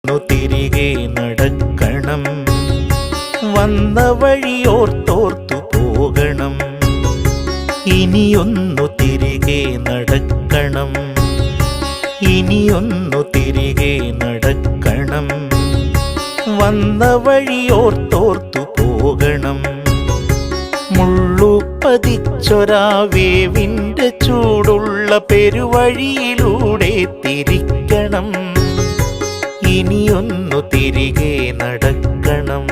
തിരികെ നടക്കണം, വന്ന വഴിയോർത്തോർത്തു പോകണം. ഇനിയൊന്നു തിരികെ നടക്കണം, ഇനിയൊന്നു തിരികെ നടക്കണം, വന്ന വഴിയോർത്തോർത്തു പോകണം. മുള്ളുപതിച്ചൊരാ വേവിൻ്റെ ചൂടുള്ള പെരുവഴിയിലൂടെ തിരിക്കണം, ഇനിയൊന്നു തിരികെ നടക്കണം.